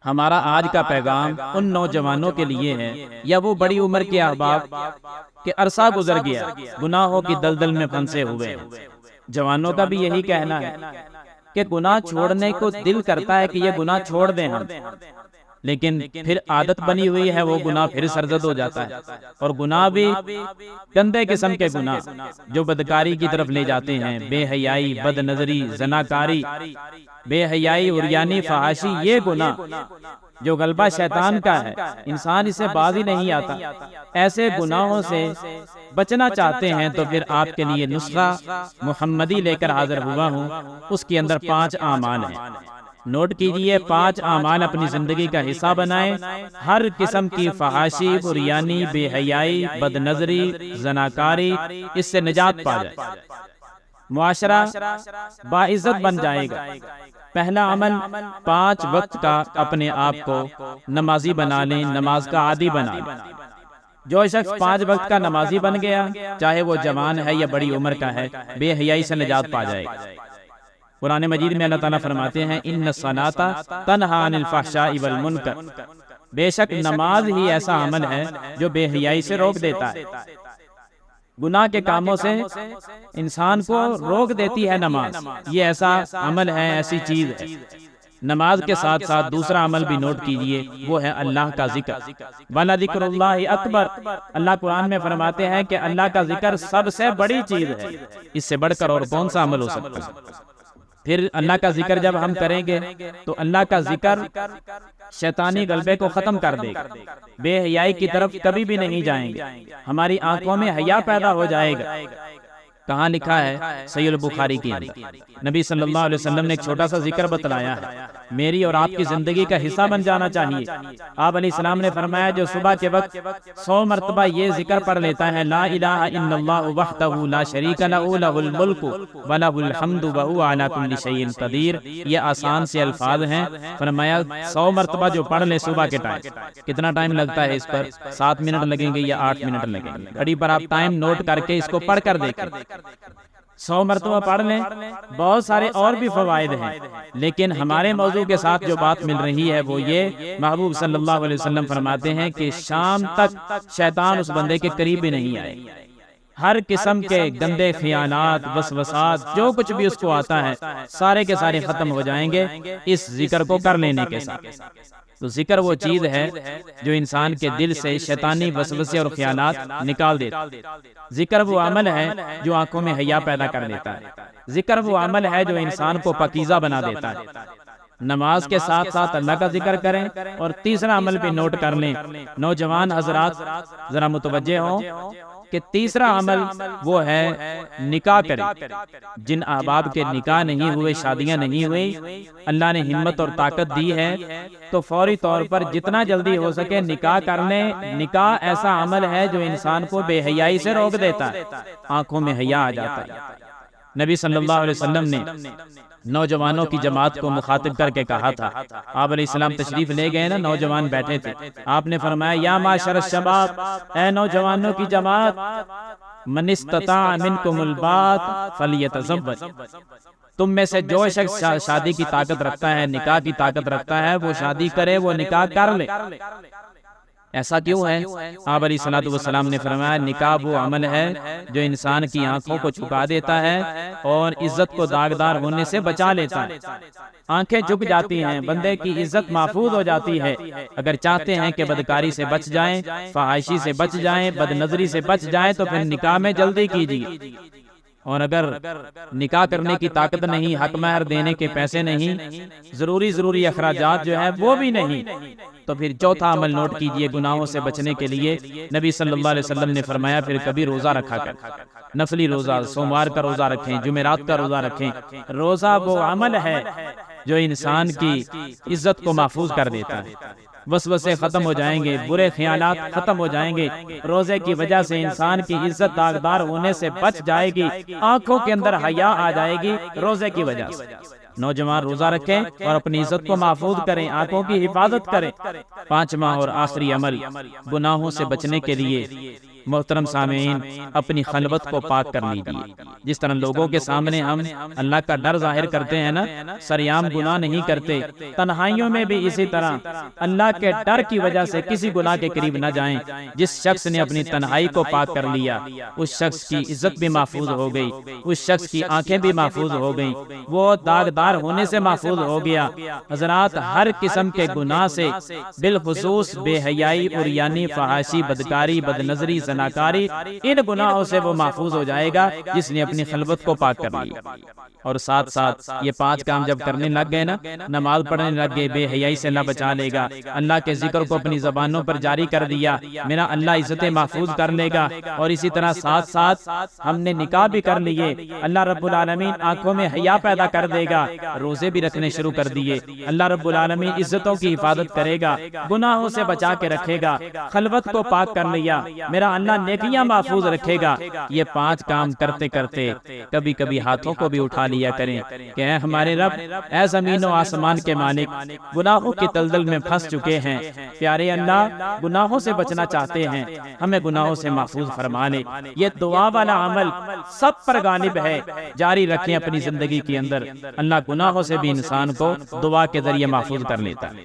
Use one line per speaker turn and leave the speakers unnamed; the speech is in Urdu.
ہمارا آج کا پیغام ان نوجوانوں کے لیے ہے یا وہ بڑی عمر کے احباب کہ عرصہ گزر گیا، گناہوں کی دلدل میں پھنسے ہوئے ہیں۔ جوانوں کا بھی یہی کہنا ہے کہ گناہ چھوڑنے کو دل کرتا ہے کہ یہ گناہ چھوڑ دیں ہم، لیکن پھر عادت بنی ہوئی ہے، وہ گناہ پھر سرزد ہو جاتا ہے۔ اور گناہ بھی گندے قسم کے گناہ جو بدکاری کی طرف لے جاتے ہیں، بے حیائی، بد نظری، زناکاری، بے حیائی، عریانی، فحاشی، یہ گناہ جو غلبہ شیطان کا ہے، انسان اسے باز ہی نہیں آتا۔ ایسے گناہوں سے بچنا چاہتے ہیں تو پھر آپ کے لیے نسخہ محمدی لے کر حاضر ہوا ہوں۔ اس کے اندر 5 اعمال ہیں، نوٹ کیجئے۔ 5 اعمال اپنی زندگی کا حصہ بنائیں۔ ہر قسم کی فحاشی، عریانی، بے حیائی، بد نظری، زناکاری، اس سے نجات پا جائے، معاشرہ باعزت بن جائے گا۔ پہلا عمل 5 وقت کا اپنے آپ کو نمازی بنا لیں، نماز کا عادی بنا لیں۔ جو شخص 5 وقت کا نمازی بن گیا، چاہے وہ جوان ہے یا بڑی عمر کا ہے، بے حیائی سے نجات پا جائے گا۔ قرآن مجید میں اللہ تعالیٰ فرماتے ہیں ان الصلاۃ تنہی عن الفحشاء والمنکر، بے شک نماز ہی ایسا عمل ہے جو بے حیائی سے روک دیتا ہے۔ گناہ کے کاموں سے انسان کو روک دیتی ہے نماز، یہ ایسا عمل ہے، ایسی چیز ہے۔ نماز کے ساتھ ساتھ دوسرا عمل بھی نوٹ کیجئے، وہ ہے اللہ کا ذکر۔ وَلَذِكْرُ اللَّهِ أَكْبَرُ، اللہ قرآن میں فرماتے ہیں کہ اللہ کا ذکر سب سے بڑی چیز ہے، اس سے بڑھ کر اور کون سا عمل ہو سکتا ہے۔ پھر اللہ کا ذکر جب ہم کریں گے تو اللہ کا ذکر شیطانی غلبے کو ختم کر دے گا، بے حیائی کی طرف کبھی بھی نہیں جائیں گے، ہماری آنکھوں میں حیا پیدا ہو جائے گا۔ کہاں لکھا ہے؟ صحیح البخاری کی اندر نبی صلی اللہ علیہ وسلم نے ایک چھوٹا سا ذکر بتلایا ہے، میری اور آپ کی زندگی کا حصہ بن جانا چاہیے۔ آپ علیہ السلام نے فرمایا جو صبح کے وقت 100 مرتبہ یہ ذکر پڑھ لیتا ہے، لا الہ الا اللہ وحدہ لا شریک لہ لہ الملک ولہ الحمد وہو علی کل شیء قدیر، یہ آسان سے الفاظ ہیں۔ فرمایا 100 مرتبہ جو پڑھ لے صبح کے ٹائم، کتنا ٹائم لگتا ہے اس پر؟ 7 منٹ لگیں گے یا 8 منٹ لگیں گے؟ گھڑی پر آپ ٹائم نوٹ کر کے اس کو پڑھ کر دیکھیں، 100 مرتبہ پڑھ لیں۔ بہت سارے اور بھی فوائد ہیں، لیکن ہمارے موضوع کے ساتھ جو بات مل رہی ہے وہ یہ، محبوب صلی اللہ علیہ وسلم فرماتے ہیں کہ شام تک شیطان اس بندے کے قریب بھی نہیں آئے، ہر قسم کے گندے خیالات، وسوسات، جو کچھ بھی اس کو آتا ہے سارے کے سارے ختم ہو جائیں گے اس ذکر کو کر لینے کے ساتھ۔ تو ذکر وہ چیز ہے جو انسان کے دل سے شیطانی وسوسے اور خیالات نکال دیتا ہے۔ ذکر وہ عمل ہے جو آنکھوں میں حیا پیدا کر دیتا ہے۔ ذکر وہ عمل ہے جو انسان کو پاکیزہ بنا دیتا ہے۔ نماز کے ساتھ ساتھ اللہ کا ذکر کریں۔ اور تیسرا عمل بھی نوٹ کر لیں، نوجوان حضرات ذرا متوجہ ہوں کہ تیسرا عمل وہ ہے نکاح کریں۔ جن احباب کے نکاح نہیں ہوئے، شادیاں نہیں ہوئی، اللہ نے ہمت اور طاقت دی ہے تو فوری طور پر جتنا جلدی ہو سکے نکاح کر لیں۔ نکاح ایسا عمل ہے جو انسان کو بے حیائی سے روک دیتا ہے، آنکھوں میں حیا آ جاتا ہے۔ نبی صلی اللہ علیہ وسلم نے نوجوانوں کی جماعت کو مخاطب کر کے کہا تھا، آپ علیہ السلام تشریف لے گئے نا، نوجوان بیٹھے تھے، آپ نے فرمایا یا معاشر الشباب، اے نوجوانوں کی جماعت، من استطاع منکم الباءۃ فلیتزوج، تم میں سے جو شخص شادی کی طاقت رکھتا ہے، نکاح کی طاقت رکھتا ہے، وہ شادی کرے، وہ نکاح کر لے۔ ایسا کیوں ہے؟ آپ علیہ الصلوۃ والسلام نے فرمایا نکاح وہ عمل ہے جو انسان کی آنکھوں کو چھپا دیتا ہے اور عزت کو داغدار ہونے سے بچا لیتا ہے۔ آنکھیں جھک جاتی ہیں، بندے کی عزت محفوظ ہو جاتی ہے۔ اگر چاہتے ہیں کہ بدکاری سے بچ جائیں، فحاشی سے بچ جائیں، بد نظری سے بچ جائیں تو پھر نکاح میں جلدی کیجیے۔ اور اگر نکاح کرنے کی طاقت نہیں، حق مہر دینے کے پیسے نہیں، ضروری اخراجات جو ہے وہ بھی نہیں، تو پھر چوتھا عمل نوٹ کیجئے گناہوں سے بچنے کے لیے نبی صلی اللہ علیہ وسلم نے فرمایا پھر کبھی روزہ رکھا کر، نفلی روزہ، سوموار کا روزہ رکھیں، جمعرات کا روزہ رکھیں۔ روزہ وہ عمل ہے جو انسان کی عزت کو محفوظ کر دیتا ہے، وسوسے ختم ہو جائیں گے، برے خیالات ختم ہو جائیں گے، روزے کی وجہ سے انسان کی عزت داغدار ہونے سے بچ جائے گی، آنکھوں کے اندر حیا آ جائے گی روزے کی وجہ سے۔ نوجوان روزہ رکھیں اور اپنی عزت کو محفوظ کریں، آنکھوں کی حفاظت کریں۔ پانچواں اور آخری عمل گناہوں سے بچنے کے لیے محترم سامعین، اپنی خلوت کو پاک کر لیجیے۔ جس طرح لوگوں کے سامنے ہم اللہ کا ڈر ظاہر کرتے ہیں نا، سریعام گناہ نہیں کرتے، تنہائیوں میں بھی اسی طرح اللہ کے ڈر کی وجہ سے کسی گناہ کے قریب نہ جائیں۔ جس شخص نے اپنی تنہائی کو پاک کر لیا، اس شخص کی عزت بھی محفوظ ہو گئی، اس شخص کی آنکھیں بھی محفوظ ہو گئیں، وہ داغدار ہونے سے محفوظ ہو گیا۔ حضرات، ہر قسم کے گناہ سے، بالخصوص بے حیائی، عریانی، فحاشی، بدکاری، بدنظری، زناکاری، ان گناہوں سے وہ محفوظ ہو جائے گا جس نے اپنی خلوت کو پاک کر لی۔ اور ساتھ ساتھ یہ 5 کام جب کرنے لگ گئے نا، نماز پڑھنے لگ گئے، بے حیائی سے اللہ بچا لے گا، اللہ کے ذکر کو اپنی زبانوں پر جاری کر دیا، میرا اللہ عزتیں محفوظ کر لے گا۔ اور اسی طرح ساتھ ساتھ ہم نے نکاح بھی کر لیے، اللہ رب العالمین آنکھوں میں حیا پیدا کر دے گا، روزے بھی رکھنے شروع کر دیے، اللہ رب العالمین عزتوں کی حفاظت کرے گا، گناہوں سے بچا کے رکھے گا، خلوت کو پاک کر لیا، میرا اللہ نیکیاں محفوظ رکھے گا۔ یہ 5 کام کرتے کرتے کبھی کبھی ہاتھوں کو بھی اٹھا لیا کریں کہ اے ہمارے رب، اے زمین و آسمان کے مالک، گناہوں کی دلدل میں پھنس چکے ہیں، پیارے اللہ گناہوں سے بچنا چاہتے ہیں، ہمیں گناہوں سے محفوظ فرما لے۔ یہ دعا والا عمل سب پر غالب ہے، جاری رکھیں اپنی زندگی کے اندر، اللہ گناہوں سے بھی انسان کو دعا کے ذریعے محفوظ کر لیتا ہے۔